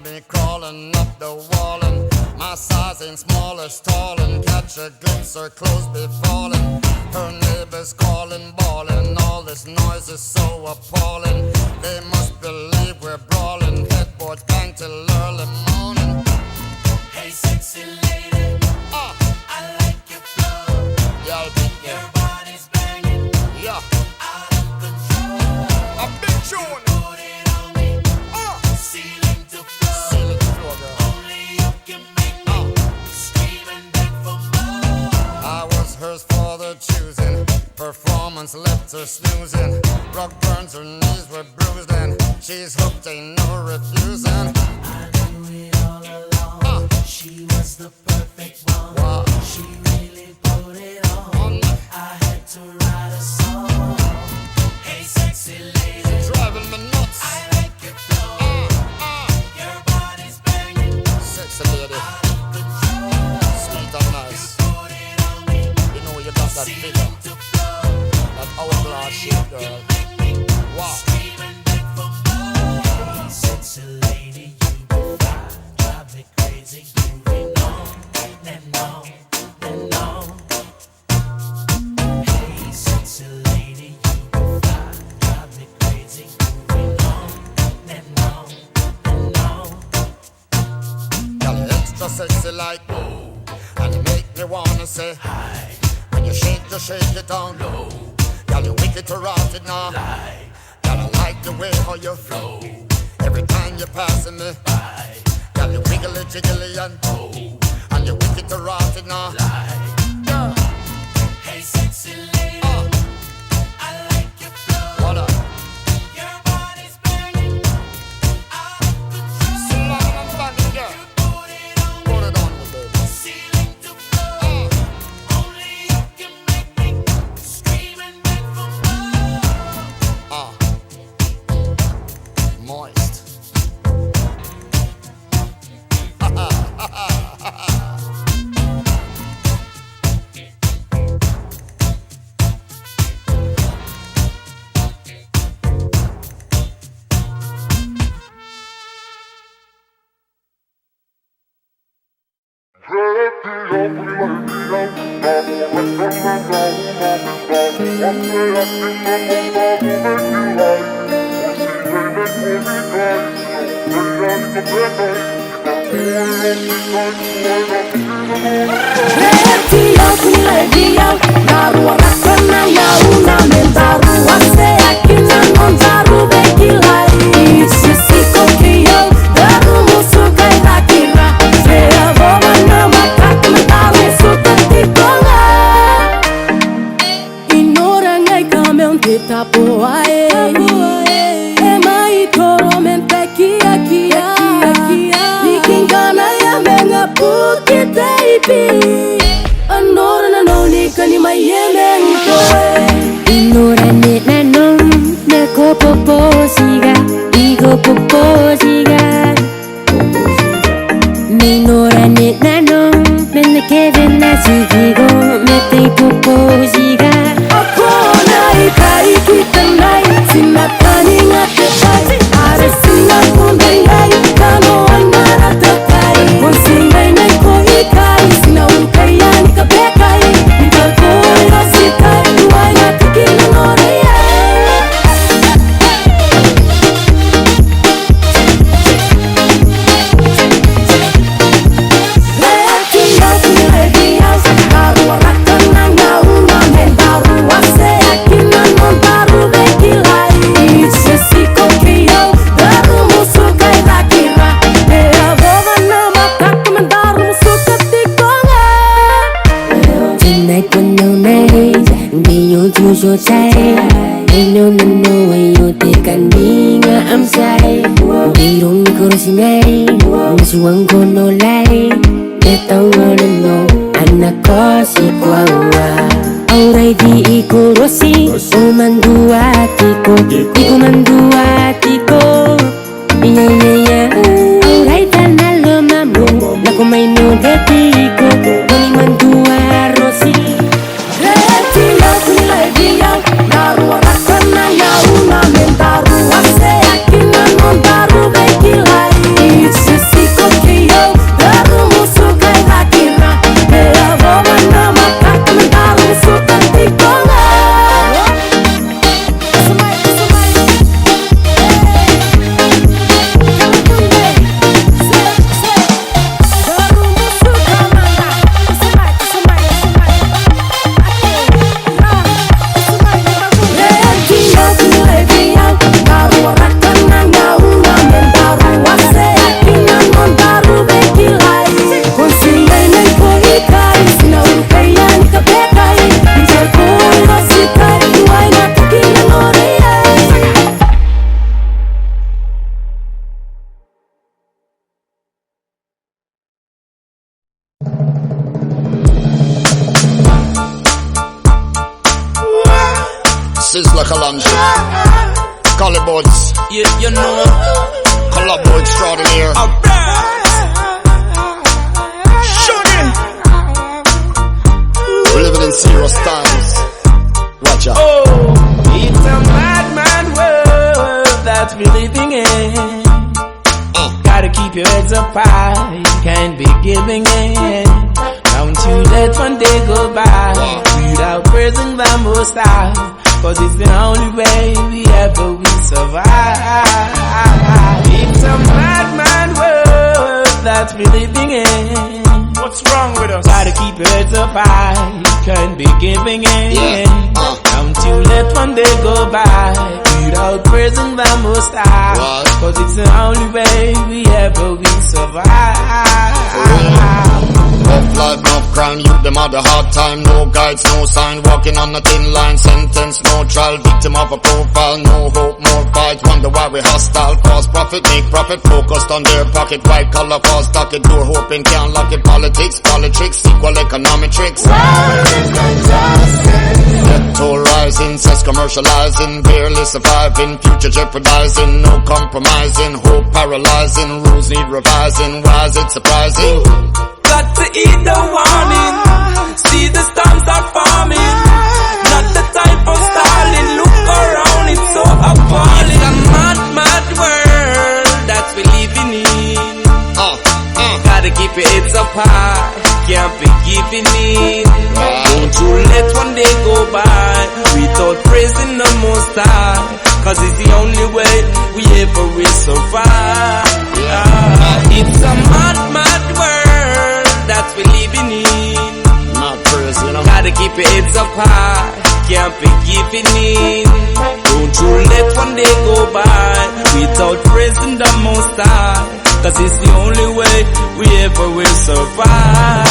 me crawling up the wall, and my size ain't small or tall, and catch a glimpse her clothes be falling. Her neighbors calling, bawling, all this noise is so appalling. They must believe we're brawling, headboard bang till early morning. Hey sexy lady, I like your flow. Yeah, your body's banging, yeah, out of control. a big tune. Put it on me, ceiling to floor. Ceiling to floor, girl. Only you can make me scream and beg for more. I was hers for the choosing. Performance left her snoozing. Rock burns, her knees were bruised, and she's hooked, ain't no refusing. I knew it all along. She was the perfect one. Wow. She really put it on. I had to write a song. Hey sexy lady, Driving me nuts. I like your flow. Your body's banging, Sexy lady, out of control. sweet and nice. Put it on me, You know you got that figure, ceiling to floor. that hourglass shape, girl. Wow. Scream and beg for more. Hey sexy lady, you be fine. Drive me crazy, moving on and on and on. Hey sexy lady, you be fine. Drive me crazy, moving on and on and on. Girl, you extra sexy like oh, and you make me wanna say hi. When you shake it down low. Girl, you wicked to rot it now. Girl, I like the way how you flow. Every time you're passing me by. Girl, you wiggly jiggly and oh, and you wicked to rot it now. Girl, Hey sexy lady, I like your flow. what up? Your body's banging, out of control. Slam and bang, girl. Put it on me, Put it on me, baby. ceiling to floor. Only you can make me scream and beg for more. Moist. Berarti aku nilai dia baru orang kenal ya una mentaru ase yakinan montaru bekilai sisi kokio baru musuh kai rakira saya bawa nama kak mentaru suka tikonga ignoran ai caminhão de tapoae é mai toro mente kia kia ikingana ya menga puki teipi Anora na no ni kani mayemeng koe Inora ne na no me ko popo siga Igo popo siga Minora ne na no me ne keve na sigigo Me te popo siga Akona ikai kita nai Sinatani ngate pai Are singa kundai nai Kano anara takai Konsingai nai ko ikai Sina ukai yani kabekai Minta koi rasitai Tuai na tikina noria Reati aku nilai dia Baru orang kenal na una mentaru Ase yakinan montaru bekilai Sesi kokio Baru musuh kai rakira Bea bawa nama kak mentaru musuh ketikonga Tonight when no night Ngayon tuso chay Ngayon na no ayo tekan ninga amsay Birong ko singay Nasuwang ko no lay Netang no anak ko si Kwawa Auray di ikurosi Umanduatiko Iku manduatiko Yeah yeah yeah Auray tanalo mamu Naku may no detiko Kuni manduarosi Reati aku nilai dia Baru orang kenal ya una mentaru Ase yakinan montaru bekilai Sizzler Kalanji, Collybuds, You know. Collabo extraordinaire. Alright. We're living in serious times. Watch out. Oh, it's a mad, mad world that we're living in. Gotta keep your heads up high, you can't be giving in. Don't you let one day go by without praising the Most High, 'cause it's the only way we ever will survive. It's a mad, mad world that we're living in. What's wrong with us? Gotta keep your heads up high, you can't be giving in. Don't you let one day go by without praising the Most High, 'cause it's the only way we ever will survive. Rough life, no crime, you them had a hard time. No guides, no sign, walking on a thin line. Sentence, no trial, victim of a profile. No hope, more fight, wonder why we hostile. Cause profit, make profit, focused on their pocket. White collar, false docket, door hoping can't lock it. Politics, equal economic tricks. Debt toll rising, cess commercializing, barely surviving, future jeopardizing, no compromising, hope paralyzing, rules need revising. Why is it surprising? Got to eat the warning, see the storms are forming. Not the time for stalling, look around, it's so appalling. It's a mad, mad world that we're living in. Gotta keep your heads up high, can't be giving in. Don't you let one day go by without praising the Most High, 'cause it's the only way we ever will survive. It's a mad, mad world that we're living in. Not praise, you know. Gotta keep your heads up high, can't be giving in. Don't you let one day go by without praising the Most High, 'cause it's the only way we ever will survive.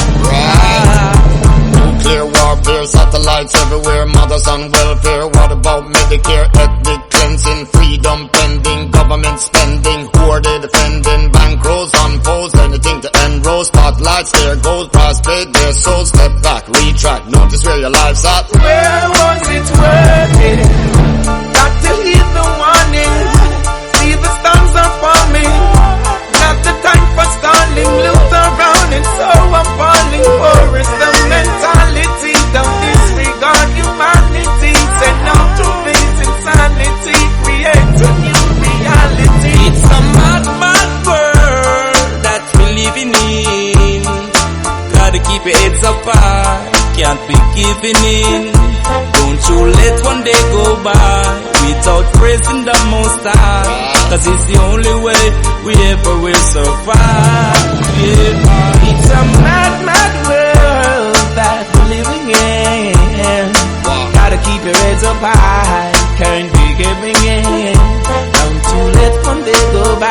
Nuclear warfare, satellites everywhere, mothers on welfare. What about Medicare, ethnic cleansing, freedom pending, government spending, who are they defending? Bankrolls, unfolds, anything to enroll. Spotlights, there goes, price paid, their souls. Step back, retract, notice where your life's at. Where was it worth it? Got to hear the warning, see the storms are forming. Not the time for stalling, look around, it's so appalling. Forest the mentality, don't disregard humanity. Say no to this insanity, create a new reality. It's a mad, mad world that we're living in. Gotta keep your heads up high, can't be giving in. Don't you let one day go by without praising the Most High, 'cause it's the only way we ever will survive. Yeah. It's a mad, mad world that we're living in. Gotta keep your heads up high, can't be giving in. Don't you let one day go by